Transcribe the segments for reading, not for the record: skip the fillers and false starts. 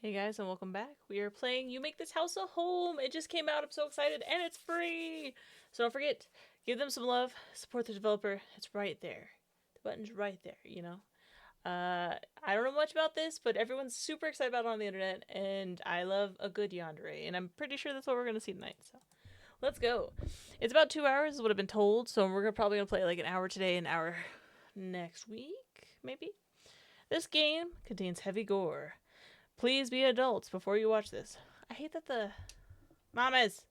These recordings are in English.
Hey guys, and welcome back. We are playing You Make This House a Home. It just came out. I'm so excited, and it's free. So don't forget, give them some love, support the developer. It's right there. The button's right there, you know. I don't know much about this, but everyone's super excited about it on the internet, and I love a good yandere, and I'm pretty sure that's what we're gonna see tonight. So let's go. It's about 2 hours, is what I've been told. So we're probably gonna play like an hour today, an hour next week, maybe. This game contains heavy gore. Please be adults before you watch this. I hate that the mamas.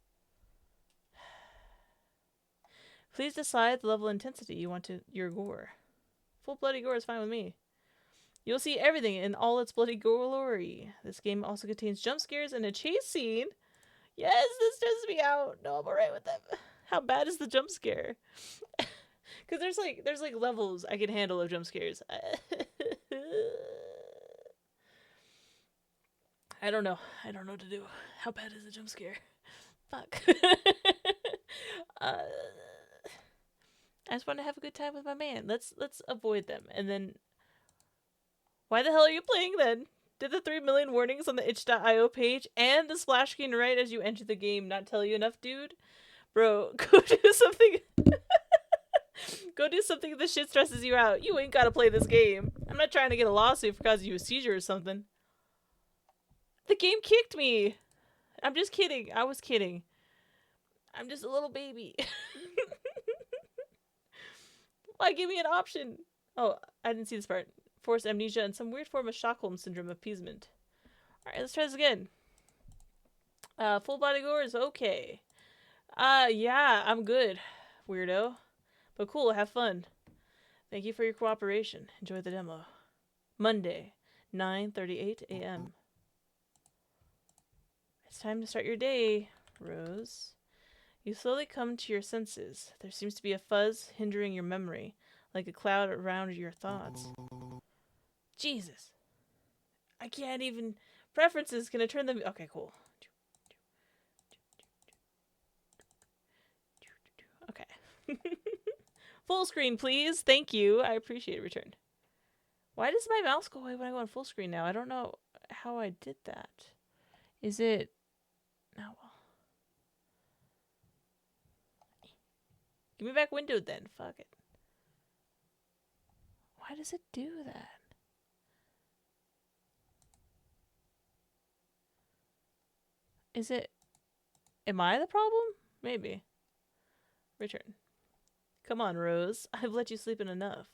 Please decide the level of intensity you want to your gore. Full bloody gore is fine with me. You'll see everything in all its bloody glory. This game also contains jump scares and a chase scene. Yes, this stresses me out. No, I'm alright with that. How bad is the jump scare? Because there's levels I can handle of jump scares. I don't know. I don't know what to do. How bad is the jump scare? Fuck. uh, I just want to have a good time with my man. Let's avoid them. And then, why the hell are you playing then? Did the 3 million warnings on the itch.io page and the splash screen right as you enter the game not tell you enough, dude? Bro, go do something. Go do something that shit stresses you out. You ain't gotta play this game. I'm not trying to get a lawsuit for causing you a seizure or something. The game kicked me. I'm just kidding. I was kidding. I'm just a little baby. Why give me an option? Oh, I didn't see this part. Forced amnesia and some weird form of Stockholm syndrome appeasement. Alright, let's try this again. Full body gore is okay. Yeah, I'm good, weirdo. But cool, have fun. Thank you for your cooperation. Enjoy the demo. Monday, 9:38 a.m. It's time to start your day, Rose. You slowly come to your senses. There seems to be a fuzz hindering your memory, like a cloud around your thoughts. Jesus. I can't even. Preferences, can I turn them. Okay, cool. Okay. Full screen, please. Thank you. I appreciate it. Return. Why does my mouse go away when I go on full screen now? I don't know how I did that. Is it. Oh, well. Give me back windowed then. Fuck it. Why does it do that? Is it. Am I the problem? Maybe. Return. Come on, Rose. I've let you sleep in enough.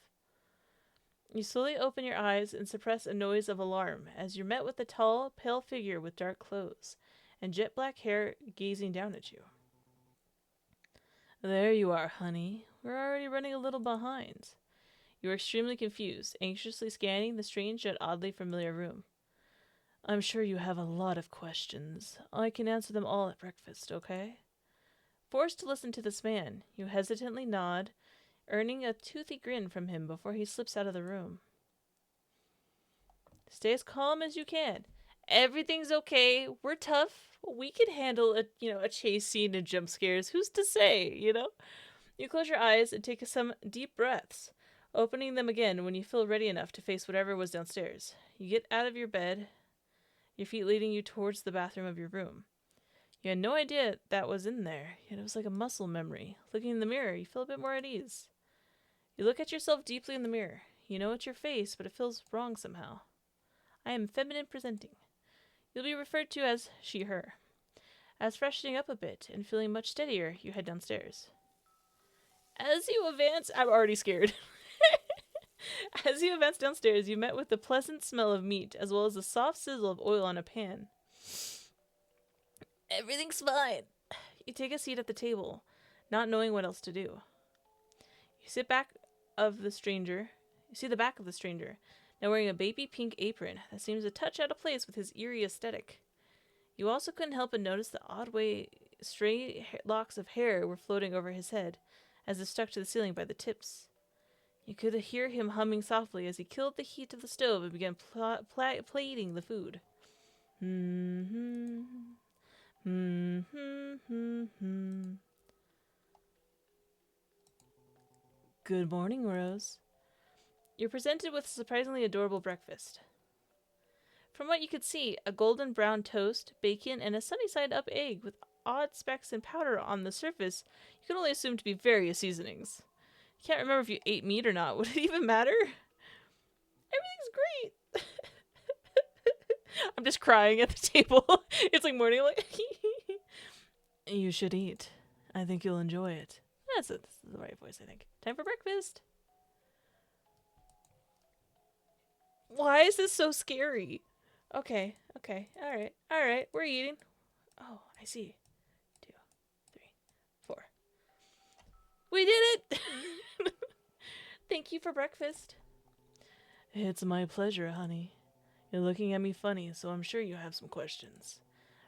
You slowly open your eyes and suppress a noise of alarm as you're met with a tall, pale figure with dark clothes and jet black hair gazing down at you. There you are, honey. We're already running a little behind. You are extremely confused, anxiously scanning the strange yet oddly familiar room. I'm sure you have a lot of questions. I can answer them all at breakfast, okay? Forced to listen to this man, you hesitantly nod, earning a toothy grin from him before he slips out of the room. Stay as calm as you can. Everything's okay. We're tough. We can handle a chase scene and jump scares. Who's to say, You close your eyes and take some deep breaths, opening them again when you feel ready enough to face whatever was downstairs. You get out of your bed, your feet leading you towards the bathroom of your room. You had no idea that was in there, yet it was like a muscle memory. Looking in the mirror, you feel a bit more at ease. You look at yourself deeply in the mirror. You know it's your face, but it feels wrong somehow. I am feminine presenting. You'll be referred to as she, her. As freshening up a bit and feeling much steadier, you head downstairs. As you advance, I'm already scared. As you advance downstairs, you met with the pleasant smell of meat, as well as the soft sizzle of oil on a pan. Everything's fine. You take a seat at the table, not knowing what else to do. You sit back of the stranger. You see the back of the stranger, now wearing a baby pink apron that seems a touch out of place with his eerie aesthetic. You also couldn't help but notice the odd way stray locks of hair were floating over his head, as if stuck to the ceiling by the tips. You could hear him humming softly as he killed the heat of the stove and began plating the food. Good morning, Rose. You're presented with a surprisingly adorable breakfast. From what you could see, a golden brown toast, bacon, and a sunny side up egg with odd specks and powder on the surface you can only assume to be various seasonings. You can't remember if you ate meat or not. Would it even matter? Everything's great. I'm just crying at the table. It's like morning, like, you should eat. I think you'll enjoy it. That's the right voice, I think. Time for breakfast. Why is this so scary? Okay, alright, we're eating. Oh, I see. 2, 3, 4. We did it! Thank you for breakfast. It's my pleasure, honey. You're looking at me funny, so I'm sure you have some questions.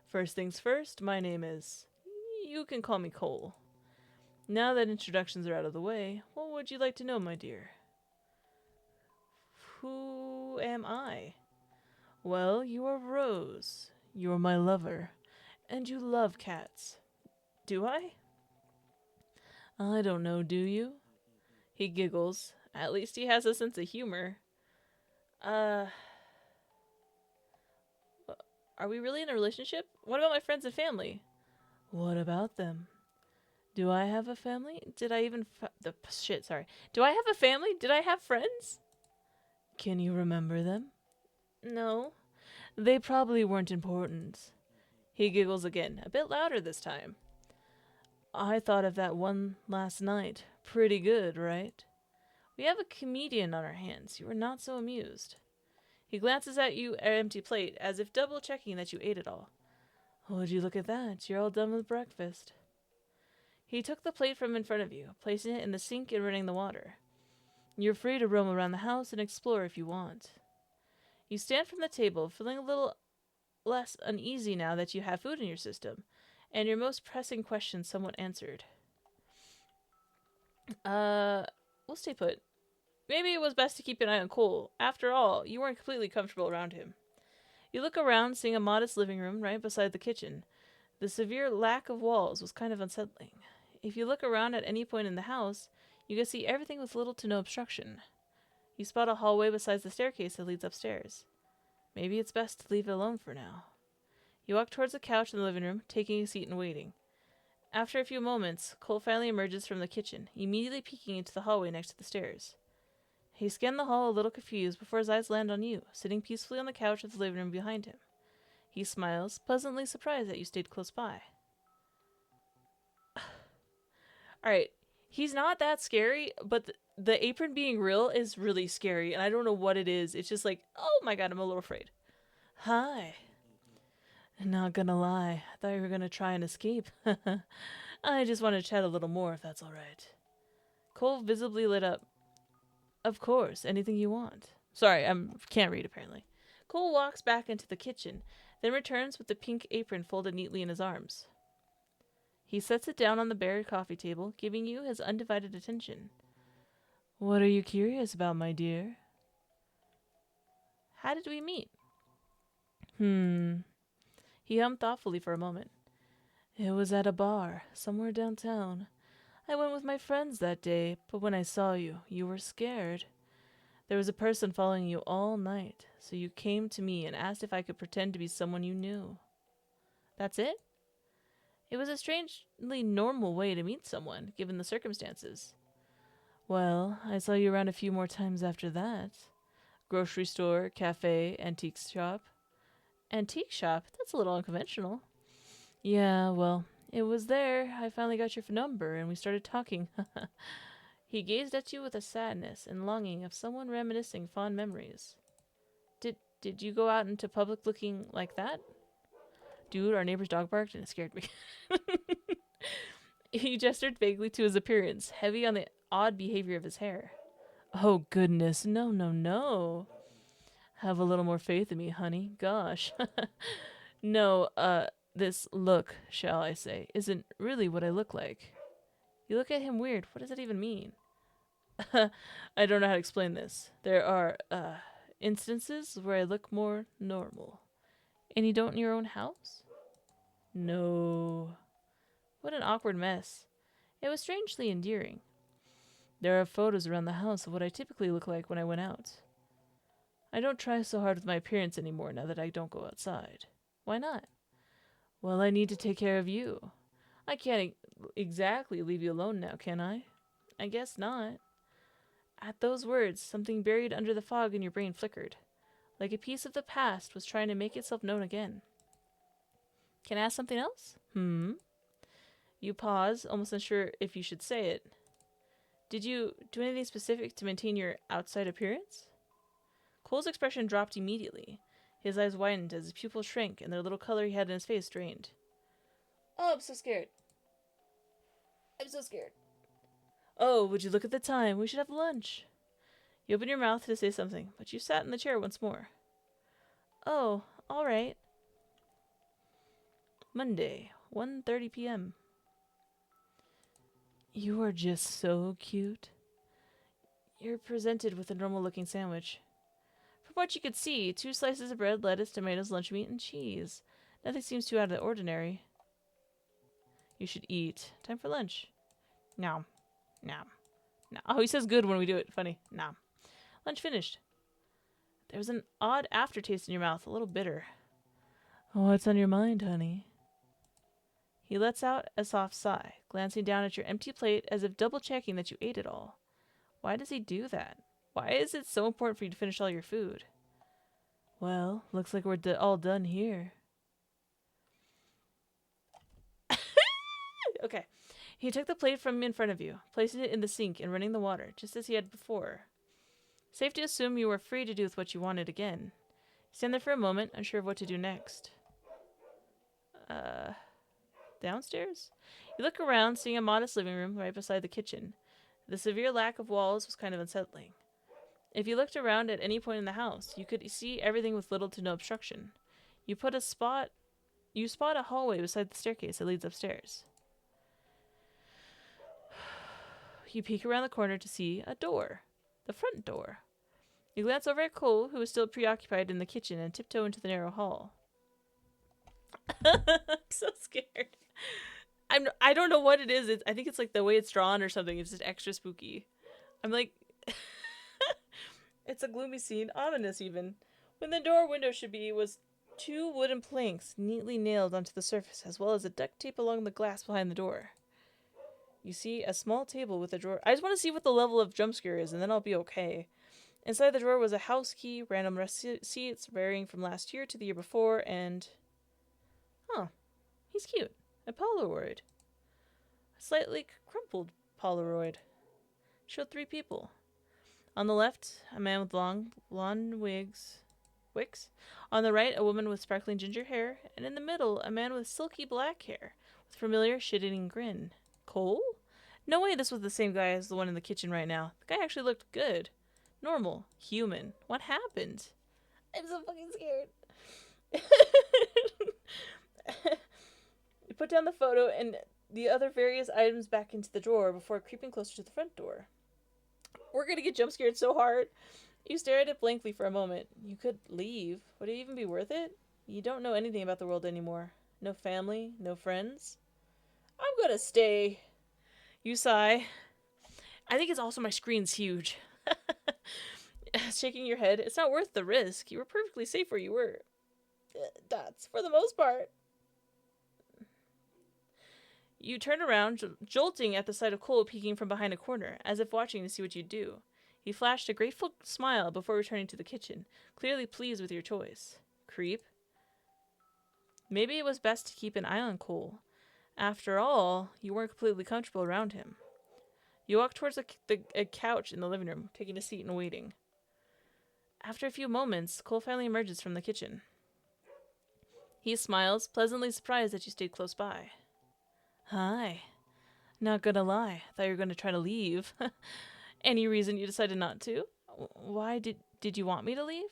First things first, my name is... You can call me Cole. Now that introductions are out of the way, what would you like to know, my dear? Who am I? Well, you are Rose. You're my lover. And you love cats. Do I? I don't know, do you? He giggles. At least he has a sense of humor. Are we really in a relationship? What about my friends and family? What about them? Do I have a family? Did I even... sorry. Do I have a family? Did I have friends? Can you remember them? No. They probably weren't important. He giggles again, a bit louder this time. I thought of that one last night. Pretty good, right? We have a comedian on our hands. You were not so amused. He glances at you at empty plate, as if double-checking that you ate it all. Would you look at that? You're all done with breakfast. He took the plate from in front of you, placing it in the sink and running the water. You're free to roam around the house and explore if you want. You stand from the table, feeling a little less uneasy now that you have food in your system, and your most pressing question somewhat answered. We'll stay put. Maybe it was best to keep an eye on Cole. After all, you weren't completely comfortable around him. You look around, seeing a modest living room right beside the kitchen. The severe lack of walls was kind of unsettling. If you look around at any point in the house, you can see everything with little to no obstruction. You spot a hallway beside the staircase that leads upstairs. Maybe it's best to leave it alone for now. You walk towards the couch in the living room, taking a seat and waiting. After a few moments, Cole finally emerges from the kitchen, immediately peeking into the hallway next to the stairs. He scanned the hall a little confused before his eyes land on you, sitting peacefully on the couch of the living room behind him. He smiles, pleasantly surprised that you stayed close by. Alright, he's not that scary, but the apron being real is really scary, and I don't know what it is. It's just like, oh my god, I'm a little afraid. Hi. Not gonna lie, I thought you were gonna try and escape. I just want to chat a little more, if that's alright. Cole visibly lit up. Of course, anything you want. Sorry, I can't read apparently. Cole walks back into the kitchen, then returns with the pink apron folded neatly in his arms. He sets it down on the bare coffee table, giving you his undivided attention. What are you curious about, my dear? How did we meet? He hummed thoughtfully for a moment. It was at a bar, somewhere downtown. I went with my friends that day, but when I saw you, you were scared. There was a person following you all night, so you came to me and asked if I could pretend to be someone you knew. That's it? It was a strangely normal way to meet someone, given the circumstances. Well, I saw you around a few more times after that. Grocery store, cafe, antique shop. Antique shop? That's a little unconventional. Yeah, well, it was there. I finally got your number, and we started talking. He gazed at you with a sadness and longing of someone reminiscing fond memories. Did you go out into public looking like that? Dude, our neighbor's dog barked and it scared me. He gestured vaguely to his appearance, heavy on the odd behavior of his hair. Oh, goodness, no, no, no. Have a little more faith in me, honey. Gosh. No, this look, shall I say, isn't really what I look like. You look at him weird. What does that even mean? I don't know how to explain this. There are, instances where I look more normal. And you don't in your own house? No. What an awkward mess. It was strangely endearing. There are photos around the house of what I typically look like when I went out. I don't try so hard with my appearance anymore now that I don't go outside. Why not? Well, I need to take care of you. I can't exactly leave you alone now, can I? I guess not. At those words, something buried under the fog in your brain flickered, like a piece of the past was trying to make itself known again. Can I ask something else? You pause, almost unsure if you should say it. Did you do anything specific to maintain your outside appearance? Cole's expression dropped immediately. His eyes widened as his pupils shrank and the little color he had in his face drained. Oh, I'm so scared. I'm so scared. Oh, would you look at the time? We should have lunch. You opened your mouth to say something, but you sat in the chair once more. Oh, all right. Monday, 1:30 p.m. You are just so cute. You're presented with a normal-looking sandwich. From what you could see, 2 slices of bread, lettuce, tomatoes, lunch meat, and cheese. Nothing seems too out of the ordinary. You should eat. Time for lunch. Nom. Nom. Nom. Oh, he says good when we do it. Funny. Nom. Lunch finished. There was an odd aftertaste in your mouth, a little bitter. What's on your mind, honey? He lets out a soft sigh, glancing down at your empty plate as if double-checking that you ate it all. Why does he do that? Why is it so important for you to finish all your food? Well, looks like we're all done here. Okay. He took the plate from in front of you, placing it in the sink and running the water, just as he had before. Safe to assume you were free to do with what you wanted again. Stand there for a moment, unsure of what to do next. Downstairs? You look around, seeing a modest living room right beside the kitchen. The severe lack of walls was kind of unsettling. If you looked around at any point in the house, you could see everything with little to no obstruction. You spot a hallway beside the staircase that leads upstairs. You peek around the corner to see a door. The front door. You glance over at Cole, who is still preoccupied in the kitchen, and tiptoe into the narrow hall. I'm so scared. I don't know what it is. I think it's like the way it's drawn or something. It's just extra spooky. I'm like... It's a gloomy scene, ominous even. When the door window should be was 2 wooden planks neatly nailed onto the surface, as well as a duct tape along the glass behind the door. You see a small table with a drawer. I just want to see what the level of jump scare is, and then I'll be okay. Inside the drawer was a house key, random receipts varying from last year to the year before, and... Huh. He's cute. A Polaroid. A slightly crumpled Polaroid. Showed 3 people. On the left, a man with long, blonde wigs. On the right, a woman with sparkling ginger hair. And in the middle, a man with silky black hair, with a familiar shit-eating grin. Cole? No way this was the same guy as the one in the kitchen right now. The guy actually looked good. Normal. Human. What happened? I'm so fucking scared. You put down the photo and the other various items back into the drawer before creeping closer to the front door. We're gonna get jump scared so hard. You stare at it blankly for a moment. You could leave. Would it even be worth it? You don't know anything about the world anymore. No family, no friends. I'm gonna stay. You sigh. I think it's also my screen's huge. Shaking your head. It's not worth the risk. You were perfectly safe where you were. That's for the most part. You turn around, jolting at the sight of Cole peeking from behind a corner, as if watching to see what you'd do. He flashed a grateful smile before returning to the kitchen, clearly pleased with your choice. Creep. Maybe it was best to keep an eye on Cole. After all, you weren't completely comfortable around him. You walk towards a couch in the living room, taking a seat and waiting. After a few moments, Cole finally emerges from the kitchen. He smiles, pleasantly surprised that you stayed close by. Hi. Not gonna lie, thought you were gonna try to leave. Any reason you decided not to? Why did you want me to leave?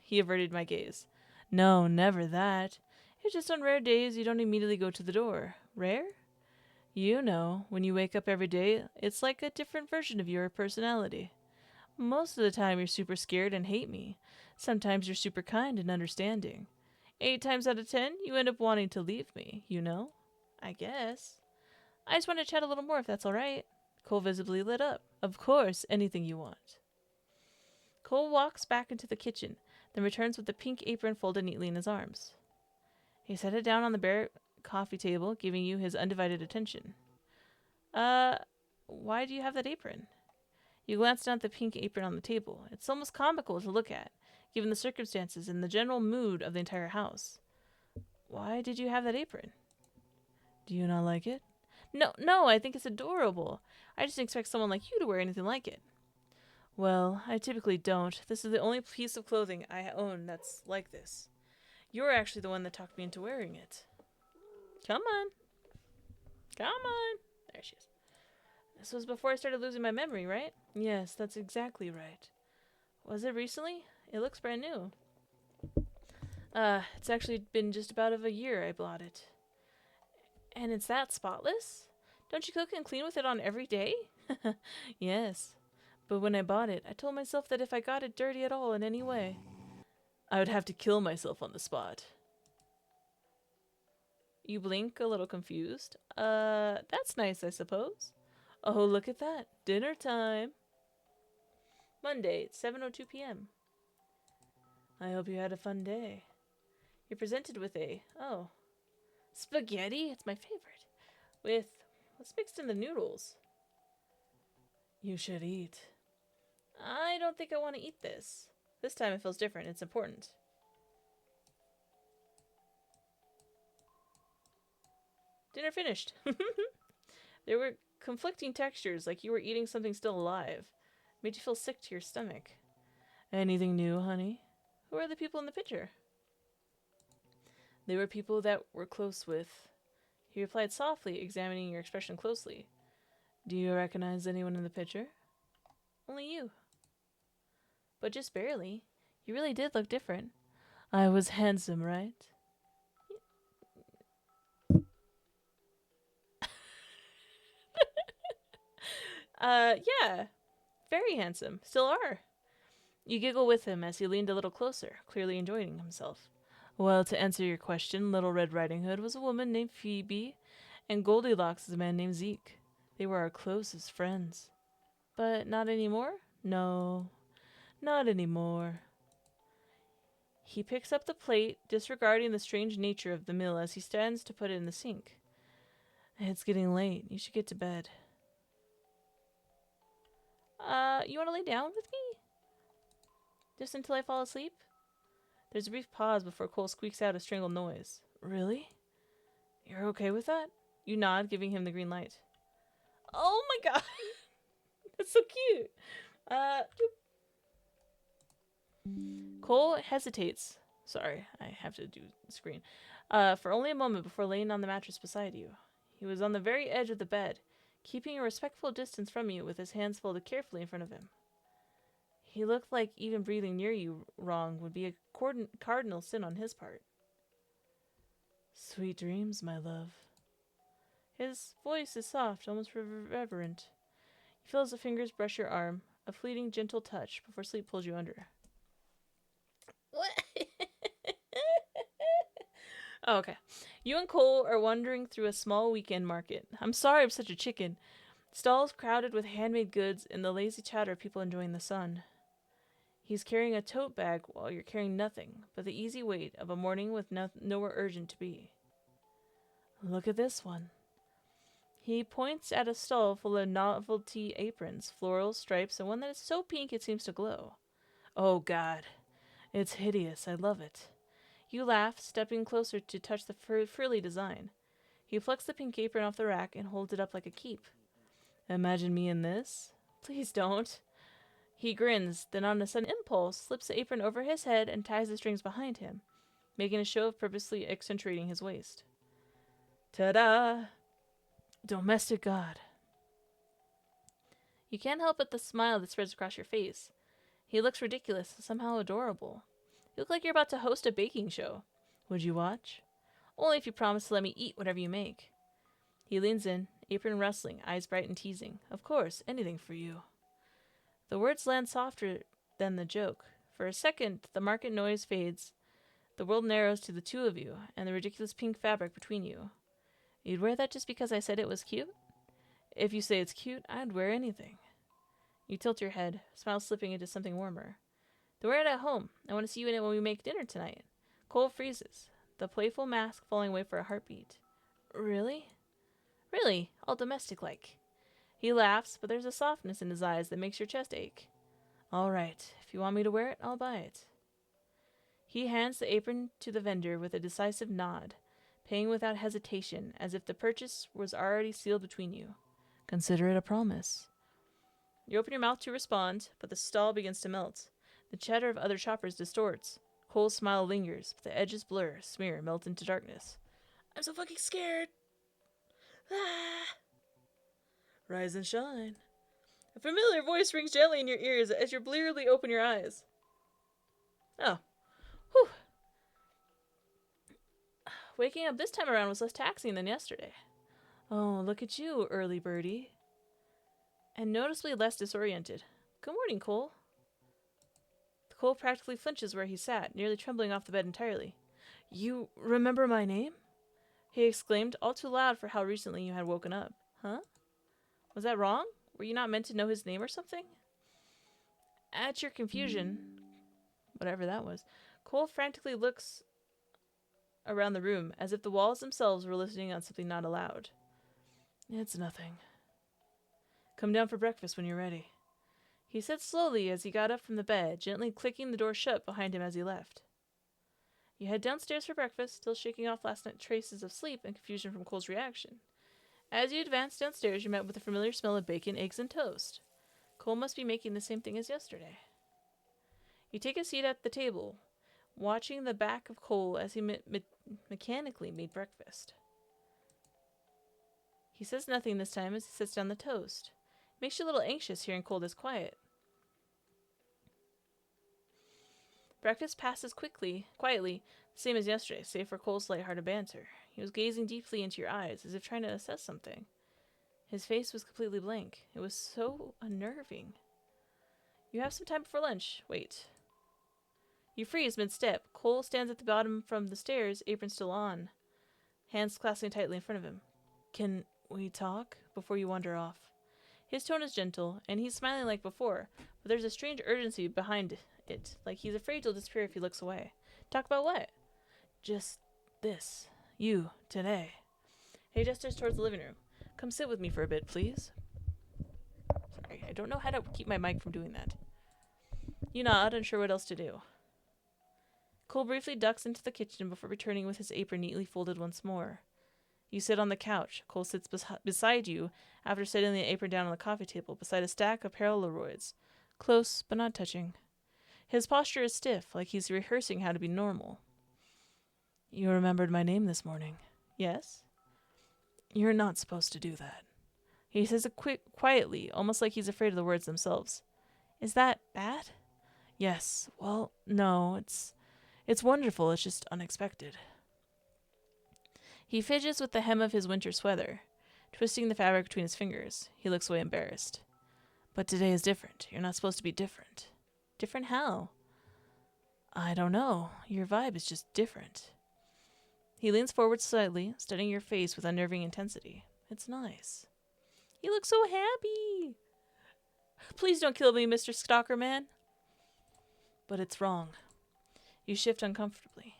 He averted my gaze. No, never that. It's just on rare days you don't immediately go to the door. Rare? You know, when you wake up every day, it's like a different version of your personality. Most of the time you're super scared and hate me. Sometimes you're super kind and understanding. 8 times out of 10, you end up wanting to leave me, you know? I guess. I just want to chat a little more if that's all right. Cole visibly lit up. Of course, anything you want. Cole walks back into the kitchen, then returns with the pink apron folded neatly in his arms. He set it down on the bare coffee table, giving you his undivided attention. Why do you have that apron? You glance down at the pink apron on the table. It's almost comical to look at, given the circumstances and the general mood of the entire house. Why did you have that apron? Do you not like it? No, I think it's adorable. I just expect someone like you to wear anything like it. Well, I typically don't. This is the only piece of clothing I own that's like this. You're actually the one that talked me into wearing it. Come on. Come on. There she is. This was before I started losing my memory, right? Yes, that's exactly right. Was it recently? It looks brand new. It's actually been just about a year I bought it. And it's that spotless? Don't you cook and clean with it on every day? Yes. But when I bought it, I told myself that if I got it dirty at all in any way, I would have to kill myself on the spot. You blink, a little confused. That's nice, I suppose. Oh, look at that. Dinner time. Monday, 7:02 p.m. I hope you had a fun day. You're presented with spaghetti? It's my favorite. With, what's mixed in the noodles? You should eat. I don't think I want to eat this. This time it feels different. It's important. Dinner finished. There were conflicting textures, like you were eating something still alive. Made you feel sick to your stomach. Anything new, honey? Who are the people in the picture? They were people that we're close with. He replied softly, examining your expression closely. Do you recognize anyone in the picture? Only you. But just barely. You really did look different. I was handsome, right? Yeah. Very handsome. Still are. You giggle with him as he leaned a little closer, clearly enjoying himself. Well, to answer your question, Little Red Riding Hood was a woman named Phoebe, and Goldilocks is a man named Zeke. They were our closest friends. But not anymore? No, not anymore. He picks up the plate, disregarding the strange nature of the meal as he stands to put it in the sink. It's getting late. You should get to bed. You want to lay down with me? Just until I fall asleep? There's a brief pause before Cole squeaks out a strangled noise. Really? You're okay with that? You nod, giving him the green light. Oh my god! That's so cute! Cole hesitates. Sorry, I have to do the screen. For only a moment before laying on the mattress beside you. He was on the very edge of the bed, keeping a respectful distance from you with his hands folded carefully in front of him. He looked like even breathing near you wrong would be a cardinal sin on his part. Sweet dreams, my love. His voice is soft, almost reverent. You feel as the fingers brush your arm, a fleeting, gentle touch before sleep pulls you under. What? Oh, okay. You and Cole are wandering through a small weekend market. I'm sorry I'm such a chicken. Stalls crowded with handmade goods and the lazy chatter of people enjoying the sun. He's carrying a tote bag while you're carrying nothing but the easy weight of a morning with nowhere urgent to be. Look at this one. He points at a stall full of novelty aprons, florals, stripes, and one that is so pink it seems to glow. Oh, God. It's hideous. I love it. You laugh, stepping closer to touch the frilly design. He plucks the pink apron off the rack and holds it up like a keep. Imagine me in this? Please don't. He grins, then on a sudden impulse, slips the apron over his head and ties the strings behind him, making a show of purposely accentuating his waist. Ta-da! Domestic god. You can't help but the smile that spreads across your face. He looks ridiculous, somehow adorable. You look like you're about to host a baking show. Would you watch? Only if you promise to let me eat whatever you make. He leans in, apron rustling, eyes bright and teasing. Of course, anything for you. The words land softer than the joke. For a second, the market noise fades. The world narrows to the two of you, and the ridiculous pink fabric between you. You'd wear that just because I said it was cute? If you say it's cute, I'd wear anything. You tilt your head, smile slipping into something warmer. Then wear it at home. I want to see you in it when we make dinner tonight. Cole freezes, the playful mask falling away for a heartbeat. Really? Really, all domestic-like. He laughs, but there's a softness in his eyes that makes your chest ache. All right, if you want me to wear it, I'll buy it. He hands the apron to the vendor with a decisive nod, paying without hesitation, as if the purchase was already sealed between you. Consider it a promise. You open your mouth to respond, but the stall begins to melt. The chatter of other shoppers distorts. Cole's smile lingers, but the edges blur, smear, melt into darkness. I'm so fucking scared. Ah. Rise and shine. A familiar voice rings gently in your ears as you blearily open your eyes. Oh. Whew. Waking up this time around was less taxing than yesterday. Oh, look at you, early birdie. And noticeably less disoriented. Good morning, Cole. Cole practically flinches where he sat, nearly trembling off the bed entirely. You remember my name? He exclaimed, all too loud for how recently you had woken up. Huh? Was that wrong? Were you not meant to know his name or something? At your confusion, whatever that was, Cole frantically looks around the room, as if the walls themselves were listening on something not allowed. It's nothing. Come down for breakfast when you're ready. He said slowly as he got up from the bed, gently clicking the door shut behind him as he left. You head downstairs for breakfast, still shaking off last night's traces of sleep and confusion from Cole's reaction. As you advance downstairs, you're met with the familiar smell of bacon, eggs, and toast. Cole must be making the same thing as yesterday. You take a seat at the table, watching the back of Cole as he mechanically made breakfast. He says nothing this time as he sets down the toast. Makes you a little anxious hearing Cole this quiet. Breakfast passes quietly, the same as yesterday, save for Cole's light-hearted banter. He was gazing deeply into your eyes, as if trying to assess something. His face was completely blank. It was so unnerving. You have some time before lunch. Wait. You freeze mid-step. Cole stands at the bottom from the stairs, apron still on, hands clasping tightly in front of him. Can we talk before you wander off? His tone is gentle, and he's smiling like before, but there's a strange urgency behind it, like he's afraid you'll disappear if he looks away. Talk about what? Just this. You, today. He gestures towards the living room. Come sit with me for a bit, please. Sorry, I don't know how to keep my mic from doing that. You nod, unsure what else to do. Cole briefly ducks into the kitchen before returning with his apron neatly folded once more. You sit on the couch. Cole sits beside you after setting the apron down on the coffee table beside a stack of Polaroids, close but not touching. His posture is stiff, like he's rehearsing how to be normal. You remembered my name this morning. Yes? You're not supposed to do that. He says it quietly, almost like he's afraid of the words themselves. Is that bad? Yes. Well, no, it's wonderful. It's just unexpected. He fidgets with the hem of his winter sweater, twisting the fabric between his fingers. He looks away embarrassed. But today is different. You're not supposed to be different. Different how? I don't know. Your vibe is just different. He leans forward slightly, studying your face with unnerving intensity. It's nice. You look so happy. Please don't kill me, Mr. Stalker Man. But it's wrong. You shift uncomfortably.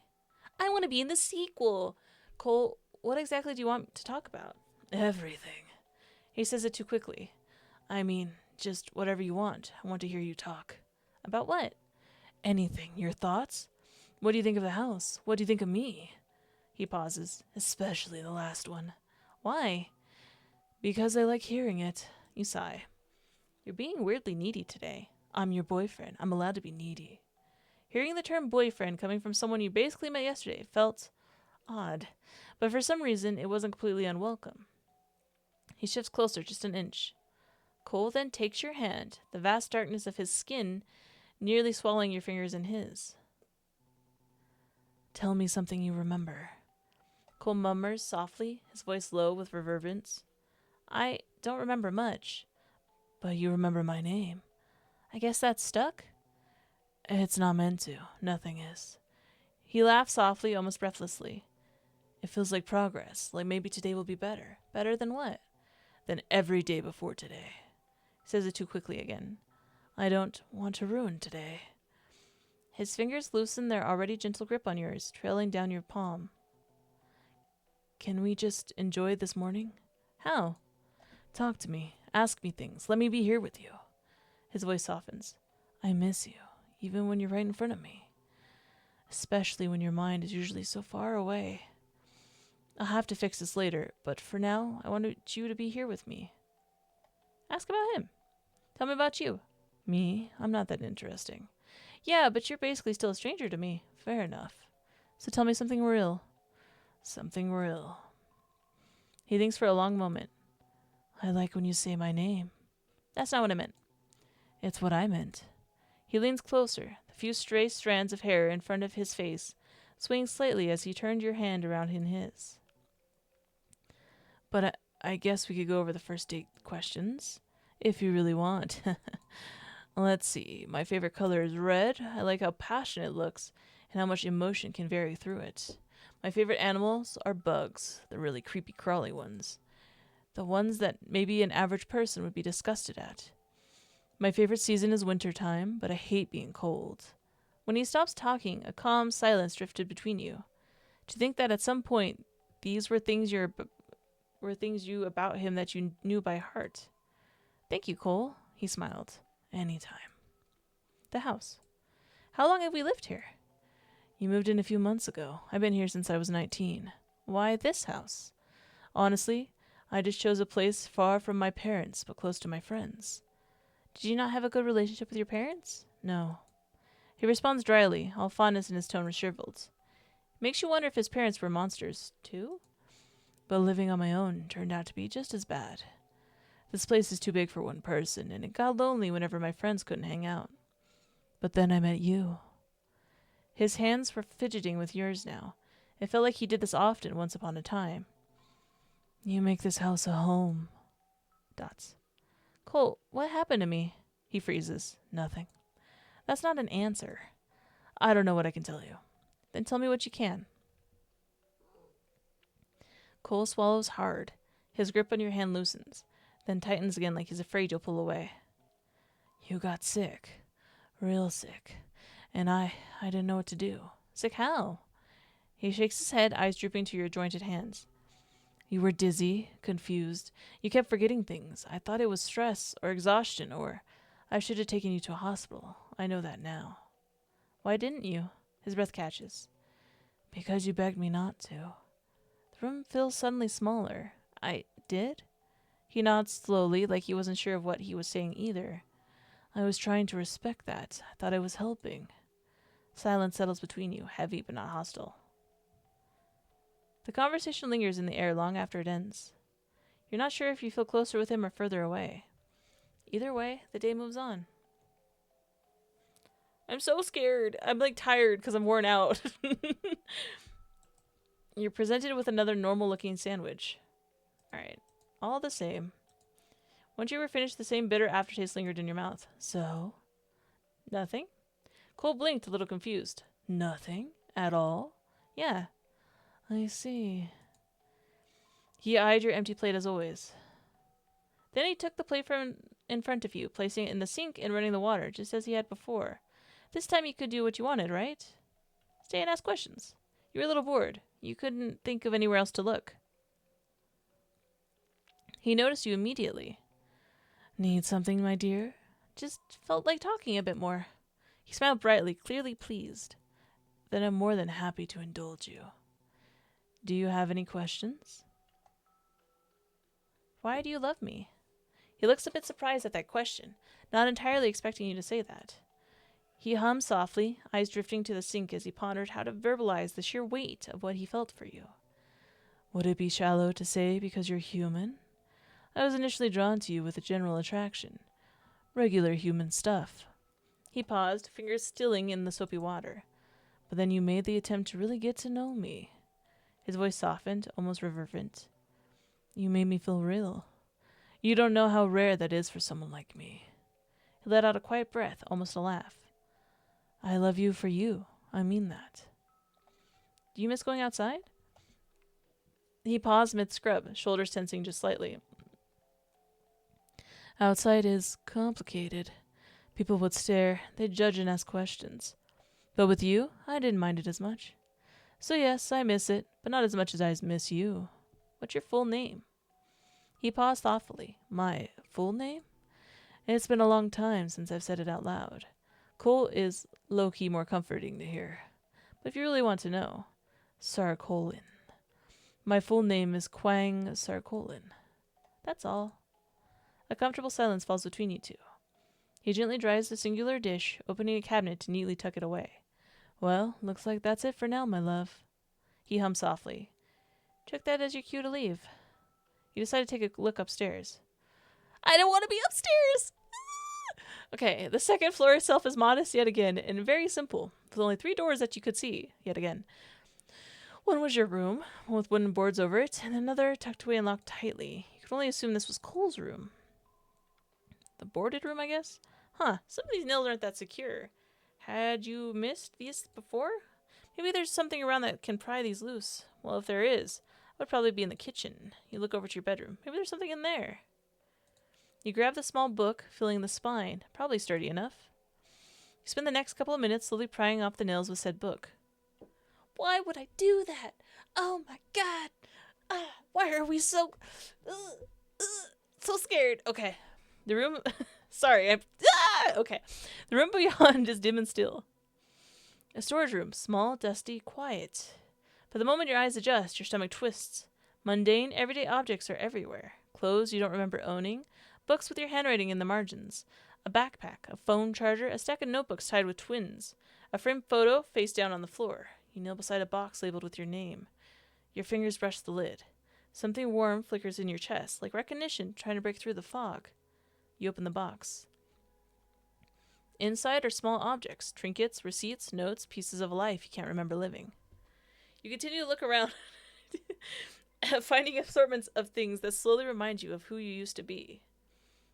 I want to be in the sequel. Cole, what exactly do you want to talk about? Everything. He says it too quickly. I mean, just whatever you want. I want to hear you talk. About what? Anything. Your thoughts? What do you think of the house? What do you think of me? He pauses, especially the last one. Why? Because I like hearing it. You sigh. You're being weirdly needy today. I'm your boyfriend. I'm allowed to be needy. Hearing the term boyfriend coming from someone you basically met yesterday felt odd, but for some reason it wasn't completely unwelcome. He shifts closer just an inch. Cole then takes your hand, the vast darkness of his skin nearly swallowing your fingers in his. Tell me something you remember. Cole murmurs softly, his voice low with reverberance. I don't remember much. But you remember my name. I guess that's stuck? It's not meant to. Nothing is. He laughs softly, almost breathlessly. It feels like progress, like maybe today will be better. Better than what? Than every day before today. He says it too quickly again. I don't want to ruin today. His fingers loosen their already gentle grip on yours, trailing down your palm. Can we just enjoy this morning? How? Talk to me. Ask me things. Let me be here with you. His voice softens. I miss you, even when you're right in front of me. Especially when your mind is usually so far away. I'll have to fix this later, but for now, I want you to be here with me. Ask about him. Tell me about you. Me? I'm not that interesting. Yeah, but you're basically still a stranger to me. Fair enough. So tell me something real. Something real. He thinks for a long moment. I like when you say my name. That's not what I meant. It's what I meant. He leans closer, the few stray strands of hair in front of his face swaying slightly as he turned your hand around in his. But I guess we could go over the first date questions, if you really want. Let's see. My favorite color is red. I like how passionate it looks and how much emotion can vary through it. My favorite animals are bugs, the really creepy crawly ones. The ones that maybe an average person would be disgusted at. My favorite season is wintertime, but I hate being cold. When he stops talking, a calm silence drifted between you. To think that at some point these were things you about him that you knew by heart. Thank you, Cole, he smiled. Anytime. The house. How long have we lived here? You moved in a few months ago. I've been here since I was 19. Why this house? Honestly, I just chose a place far from my parents, but close to my friends. Did you not have a good relationship with your parents? No. He responds dryly, all fondness in his tone shriveled. Makes you wonder if his parents were monsters, too? But living on my own turned out to be just as bad. This place is too big for one person, and it got lonely whenever my friends couldn't hang out. But then I met you. His hands were fidgeting with yours now. It felt like he did this often once upon a time. You make this house a home. Dots. Cole, what happened to me? He freezes. Nothing. That's not an answer. I don't know what I can tell you. Then tell me what you can. Cole swallows hard. His grip on your hand loosens, then tightens again like he's afraid you'll pull away. You got sick. Real sick. And I didn't know what to do. Sick how? He shakes his head, eyes drooping to your jointed hands. You were dizzy, confused. You kept forgetting things. I thought it was stress or exhaustion, or I should have taken you to a hospital. I know that now. Why didn't you? His breath catches. Because you begged me not to. The room feels suddenly smaller. I did? He nods slowly, like he wasn't sure of what he was saying either. I was trying to respect that. I thought I was helping. Silence settles between you, heavy but not hostile. The conversation lingers in the air long after it ends. You're not sure if you feel closer with him or further away. Either way, the day moves on. I'm so scared. I'm tired because I'm worn out. You're presented with another normal-looking sandwich. Alright, all the same. Once you were finished, the same bitter aftertaste lingered in your mouth. So? Nothing? Cole blinked, a little confused. Nothing? At all? Yeah. I see. He eyed your empty plate as always. Then he took the plate from in front of you, placing it in the sink and running the water, just as he had before. This time you could do what you wanted, right? Stay and ask questions. You were a little bored. You couldn't think of anywhere else to look. He noticed you immediately. Need something, my dear? Just felt like talking a bit more. He smiled brightly, clearly pleased. Then I'm more than happy to indulge you. Do you have any questions? Why do you love me? He looks a bit surprised at that question, not entirely expecting you to say that. He hummed softly, eyes drifting to the sink as he pondered how to verbalize the sheer weight of what he felt for you. Would it be shallow to say because you're human? I was initially drawn to you with a general attraction. Regular human stuff. He paused, fingers stilling in the soapy water. But then you made the attempt to really get to know me. His voice softened, almost reverent. You made me feel real. You don't know how rare that is for someone like me. He let out a quiet breath, almost a laugh. I love you for you. I mean that. Do you miss going outside? He paused mid-scrub, shoulders tensing just slightly. Outside is complicated. People would stare, they'd judge and ask questions. But with you, I didn't mind it as much. So yes, I miss it, but not as much as I miss you. What's your full name? He paused thoughtfully. My full name? It's been a long time since I've said it out loud. Cole is low-key more comforting to hear. But if you really want to know, Sarkolin. My full name is Kwang Sarkolin. That's all. A comfortable silence falls between you two. He gently dries the singular dish, opening a cabinet to neatly tuck it away. Well, looks like that's it for now, my love. He hummed softly. Took that as your cue to leave. You decide to take a look upstairs. I don't want to be upstairs! Okay, the second floor itself is modest yet again, and very simple, with only 3 doors that you could see, yet again. One was your room, one with wooden boards over it, and another tucked away and locked tightly. You could only assume this was Cole's room. The boarded room, I guess? Huh, some of these nails aren't that secure. Had you missed these before? Maybe there's something around that can pry these loose. Well, if there is, it would probably be in the kitchen. You look over to your bedroom. Maybe there's something in there. You grab the small book, feeling the spine. Probably sturdy enough. You spend the next couple of minutes slowly prying off the nails with said book. Why would I do that? Oh my god! Why are we so scared? Okay. The room... Sorry, okay. The room beyond is dim and still. A storage room, small, dusty, quiet. But the moment your eyes adjust, your stomach twists. Mundane, everyday objects are everywhere. Clothes you don't remember owning, books with your handwriting in the margins, a backpack, a phone charger, a stack of notebooks tied with twins, a framed photo face down on the floor. You kneel beside a box labeled with your name. Your fingers brush the lid. Something warm flickers in your chest, like recognition trying to break through the fog. You open the box. Inside are small objects, trinkets, receipts, notes, pieces of a life you can't remember living. You continue to look around, finding assortments of things that slowly remind you of who you used to be.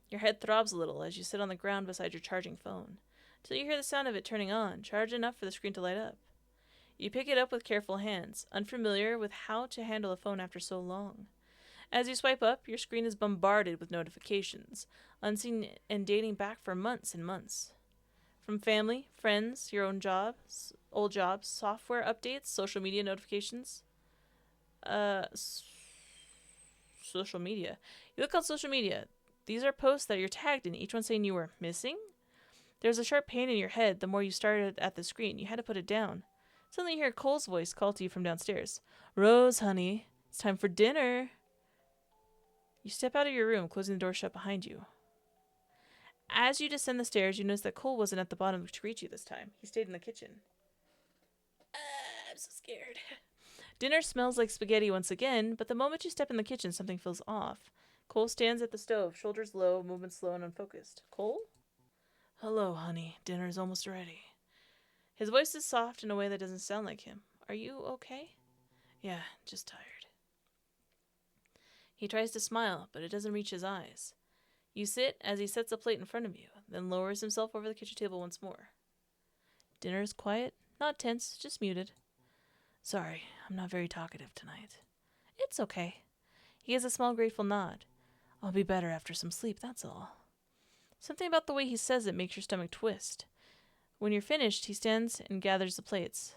Your head throbs a little as you sit on the ground beside your charging phone, till you hear the sound of it turning on, charged enough for the screen to light up. You pick it up with careful hands, unfamiliar with how to handle a phone after so long. As you swipe up, your screen is bombarded with notifications, unseen and dating back for months and months. From family, friends, your own jobs, old jobs, software updates, social media notifications. Social media. You look on social media. These are posts that you're tagged in, each one saying you were missing. There's a sharp pain in your head the more you started at the screen. You had to put it down. Suddenly you hear Cole's voice call to you from downstairs. Rose, honey, it's time for dinner. You step out of your room, closing the door shut behind you. As you descend the stairs, you notice that Cole wasn't at the bottom to greet you this time. He stayed in the kitchen. I'm so scared. Dinner smells like spaghetti once again, but the moment you step in the kitchen, something feels off. Cole stands at the stove, shoulders low, movements slow and unfocused. Cole? Hello, honey. Dinner is almost ready. His voice is soft in a way that doesn't sound like him. Are you okay? Yeah, just tired. He tries to smile, but it doesn't reach his eyes. You sit as he sets a plate in front of you, then lowers himself over the kitchen table once more. Dinner is quiet, not tense, just muted. Sorry, I'm not very talkative tonight. It's okay. He gives a small grateful nod. I'll be better after some sleep, that's all. Something about the way he says it makes your stomach twist. When you're finished, he stands and gathers the plates.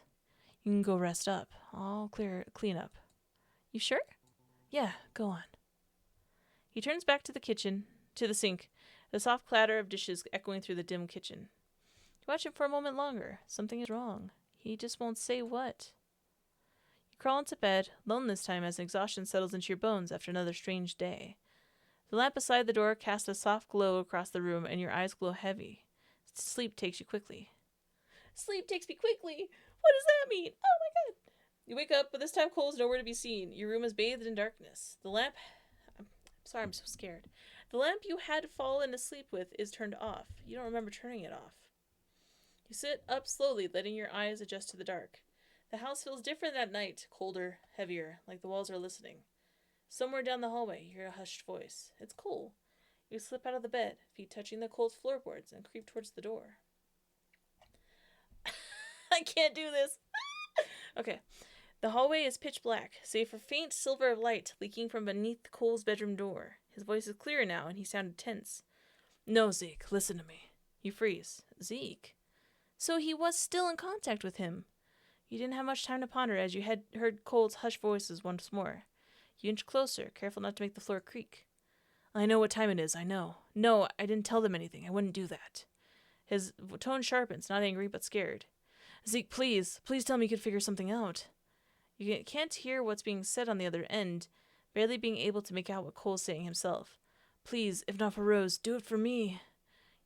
You can go rest up. I'll clean up. You sure? Yeah, go on. He turns back to the sink, the soft clatter of dishes echoing through the dim kitchen. You watch him for a moment longer. Something is wrong. He just won't say what. You crawl into bed, alone this time as exhaustion settles into your bones after another strange day. The lamp beside the door casts a soft glow across the room, and your eyes glow heavy. Sleep takes you quickly. Sleep takes me quickly! What does that mean? Oh my god! You wake up, but this time Cole is nowhere to be seen. Your room is bathed in darkness. I'm sorry, I'm so scared. The lamp you had fallen asleep with is turned off. You don't remember turning it off. You sit up slowly, letting your eyes adjust to the dark. The house feels different that night, colder, heavier, like the walls are listening. Somewhere down the hallway, you hear a hushed voice. It's Cole. You slip out of the bed, feet touching the cold floorboards, and creep towards the door. I can't do this. Okay. The hallway is pitch black, save for faint silver of light leaking from beneath Cole's bedroom door. His voice is clearer now, and he sounded tense. No, Zeke, listen to me. You freeze. Zeke? So he was still in contact with him. You didn't have much time to ponder as you had heard Cole's hushed voices once more. You inched closer, careful not to make the floor creak. I know what time it is, I know. No, I didn't tell them anything. I wouldn't do that. His tone sharpens, not angry but scared. Zeke, please tell me you could figure something out. You can't hear what's being said on the other end, barely being able to make out what Cole's saying himself. Please, if not for Rose, do it for me.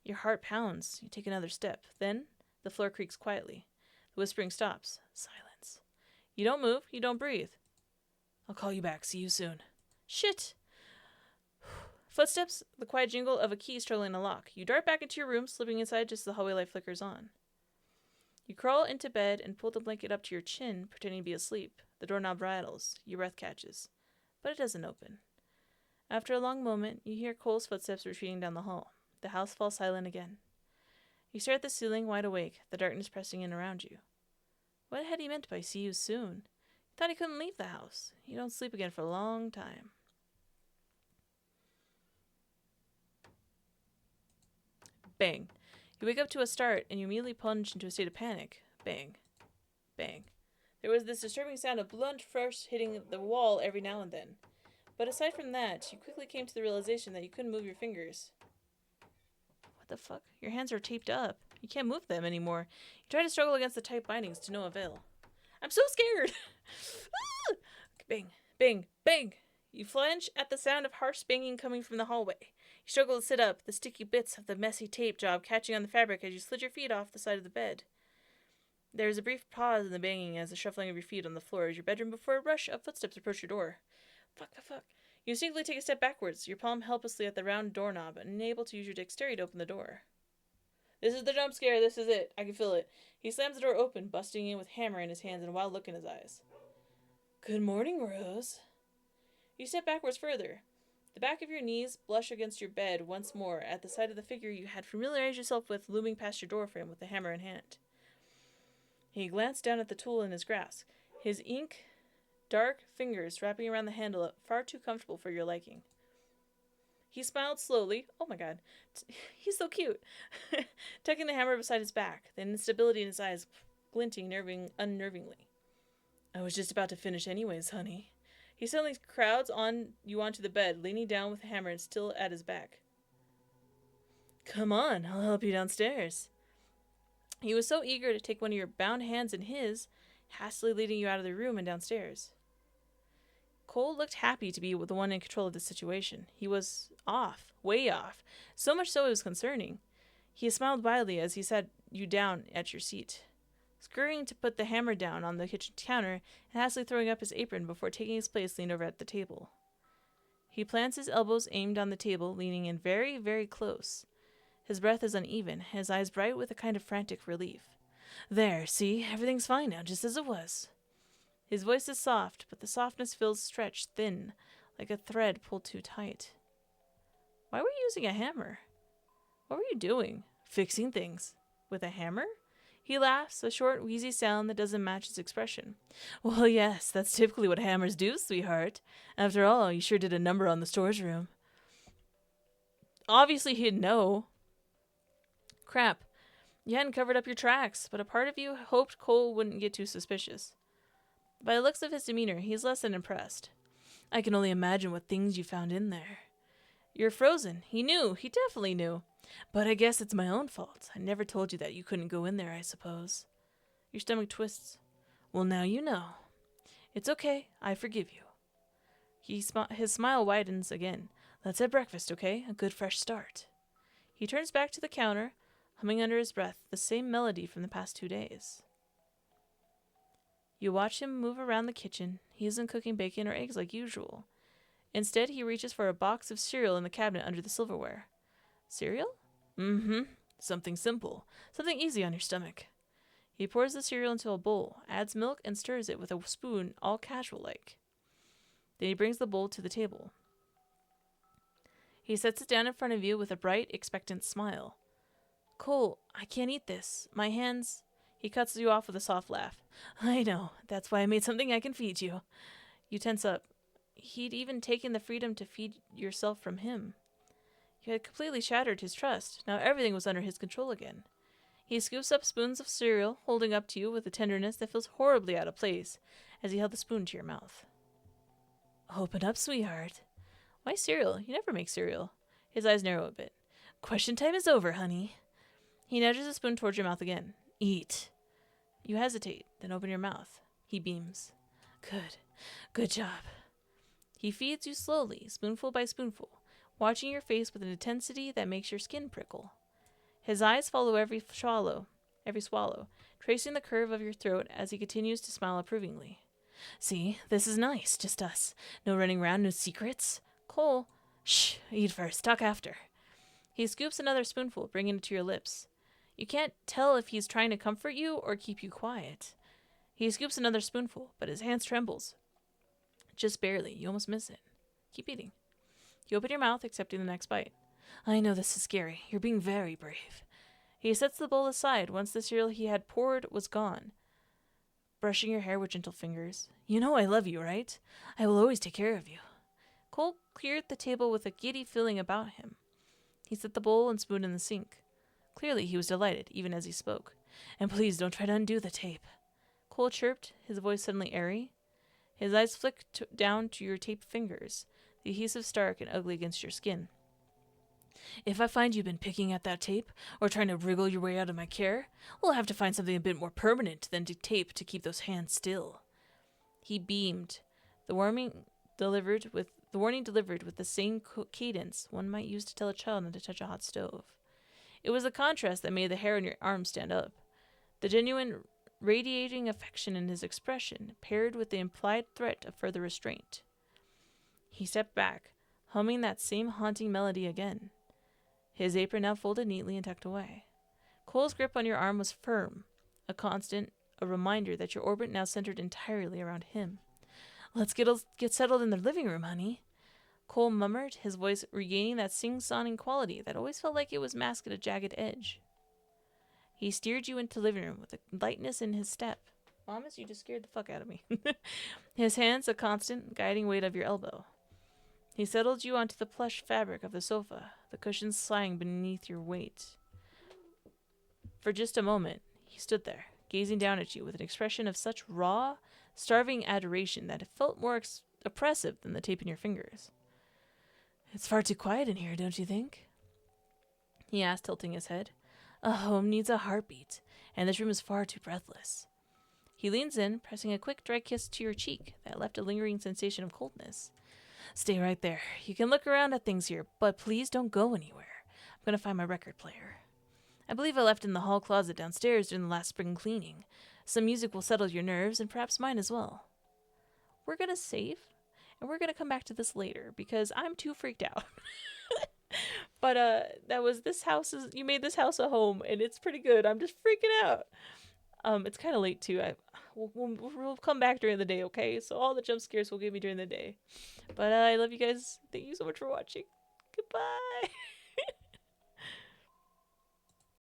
Your heart pounds. You take another step. Then, the floor creaks quietly. The whispering stops. Silence. You don't move. You don't breathe. I'll call you back. See you soon. Shit! Footsteps, the quiet jingle of a key struggling a lock. You dart back into your room, slipping inside just as the hallway light flickers on. You crawl into bed and pull the blanket up to your chin, pretending to be asleep. The doorknob rattles. Your breath catches. But it doesn't open. After a long moment, you hear Cole's footsteps retreating down the hall. The house falls silent again. You stare at the ceiling, wide awake, the darkness pressing in around you. What had he meant by see you soon? He thought he couldn't leave the house. You don't sleep again for a long time. Bang. You wake up to a start, and you immediately plunge into a state of panic. Bang. Bang. There was this disturbing sound of blunt frost hitting the wall every now and then. But aside from that, you quickly came to the realization that you couldn't move your fingers. What the fuck? Your hands are taped up. You can't move them anymore. You try to struggle against the tight bindings to no avail. I'm so scared! Bang. Bang. Bang! You flinch at the sound of harsh banging coming from the hallway. You struggle to sit up, the sticky bits of the messy tape job catching on the fabric as you slid your feet off the side of the bed. There is a brief pause in the banging as the shuffling of your feet on the floor as your bedroom before a rush of footsteps approach your door. Fuck. You instinctively take a step backwards, your palm helplessly at the round doorknob, unable to use your dexterity to open the door. This is the jump scare, this is it. I can feel it. He slams the door open, busting in with hammer in his hands and a wild look in his eyes. Good morning, Rose. You step backwards further. The back of your knees blush against your bed once more at the sight of the figure you had familiarized yourself with looming past your doorframe with the hammer in hand. He glanced down at the tool in his grasp, his dark fingers wrapping around the handle far too comfortable for your liking. He smiled slowly. Oh my god. He's so cute. Tucking the hammer beside his back, the instability in his eyes glinting unnervingly. I was just about to finish anyways, honey. He suddenly crowds you onto the bed, leaning down with the hammer and still at his back. Come on, I'll help you downstairs. He was so eager to take one of your bound hands in his, hastily leading you out of the room and downstairs. Cole looked happy to be the one in control of the situation. He was off, way off, so much so it was concerning. He smiled widely as he sat you down at your seat, scurrying to put the hammer down on the kitchen counter and hastily throwing up his apron before taking his place leaned over at the table. He plants his elbows aimed on the table, leaning in very, very close. His breath is uneven, his eyes bright with a kind of frantic relief. There, see, everything's fine now, just as it was. His voice is soft, but the softness feels stretched thin, like a thread pulled too tight. Why were you using a hammer? What were you doing? Fixing things. With a hammer? He laughs, a short, wheezy sound that doesn't match his expression. Well, yes, that's typically what hammers do, sweetheart. After all, you sure did a number on the storage room. Obviously he'd know. Crap. You hadn't covered up your tracks, but a part of you hoped Cole wouldn't get too suspicious. By the looks of his demeanor, he's less than impressed. I can only imagine what things you found in there. You're frozen. He knew. He definitely knew. But I guess it's my own fault. I never told you that you couldn't go in there, I suppose. Your stomach twists. Well, now you know. It's okay. I forgive you. His smile widens again. Let's have breakfast, okay? A good fresh start. He turns back to the counter, humming under his breath the same melody from the past 2 days. You watch him move around the kitchen. He isn't cooking bacon or eggs like usual. Instead, he reaches for a box of cereal in the cabinet under the silverware. Cereal? Mm-hmm. Something simple. Something easy on your stomach. He pours the cereal into a bowl, adds milk, and stirs it with a spoon, all casual-like. Then he brings the bowl to the table. He sets it down in front of you with a bright, expectant smile. Cole, I can't eat this. My hands... He cuts you off with a soft laugh. I know. That's why I made something I can feed you. You tense up. He'd even taken the freedom to feed yourself from him. You had completely shattered his trust. Now everything was under his control again. He scoops up spoons of cereal, holding up to you with a tenderness that feels horribly out of place as he held the spoon to your mouth. Open up, sweetheart. Why cereal? You never make cereal. His eyes narrow a bit. Question time is over, honey. He nudges the spoon towards your mouth again. Eat. You hesitate, then open your mouth. He beams. Good. Good job. He feeds you slowly, spoonful by spoonful, watching your face with an intensity that makes your skin prickle. His eyes follow every swallow, tracing the curve of your throat as he continues to smile approvingly. See, this is nice, just us. No running around, no secrets. Cole, shh, eat first, talk after. He scoops another spoonful, bringing it to your lips. You can't tell if he's trying to comfort you or keep you quiet. He scoops another spoonful, but his hands trembles. Just barely, you almost miss it. Keep eating. You open your mouth, accepting the next bite. I know this is scary. You're being very brave. He sets the bowl aside once the cereal he had poured was gone, brushing your hair with gentle fingers. You know I love you, right? I will always take care of you. Cole cleared the table with a giddy feeling about him. He set the bowl and spoon in the sink. Clearly he was delighted, even as he spoke. And please don't try to undo the tape. Cole chirped, his voice suddenly airy. His eyes flicked down to your taped fingers, the adhesive stark and ugly against your skin. If I find you've been picking at that tape, or trying to wriggle your way out of my care, we'll have to find something a bit more permanent than tape to keep those hands still. He beamed, the warning delivered with the same cadence one might use to tell a child not to touch a hot stove. It was the contrast that made the hair on your arm stand up. The genuine, radiating affection in his expression, paired with the implied threat of further restraint. He stepped back, humming that same haunting melody again. His apron now folded neatly and tucked away. Cole's grip on your arm was firm, a constant, a reminder that your orbit now centered entirely around him. Let's get settled in the living room, honey. Cole murmured, his voice regaining that sing-sonning quality that always felt like it was masked at a jagged edge. He steered you into the living room with a lightness in his step. Mamas, you just scared the fuck out of me. His hands a constant, guiding weight of your elbow. He settled you onto the plush fabric of the sofa, the cushions sighing beneath your weight. For just a moment, he stood there, gazing down at you with an expression of such raw, starving adoration that it felt more oppressive than the tape in your fingers. It's far too quiet in here, don't you think? He asked, tilting his head. A home needs a heartbeat, and this room is far too breathless. He leans in, pressing a quick, dry kiss to your cheek that left a lingering sensation of coldness. Stay right there. You can look around at things here, but please don't go anywhere. I'm going to find my record player. I believe I left it in the hall closet downstairs during the last spring cleaning. Some music will settle your nerves, and perhaps mine as well. We're going to save, and we're going to come back to this later, because I'm too freaked out. But that was you made this house a home, and it's pretty good. I'm just freaking out. It's kind of late too. We'll come back during the day, okay? So all the jump scares will give me during the day. But I love you guys. Thank you so much for watching. Goodbye.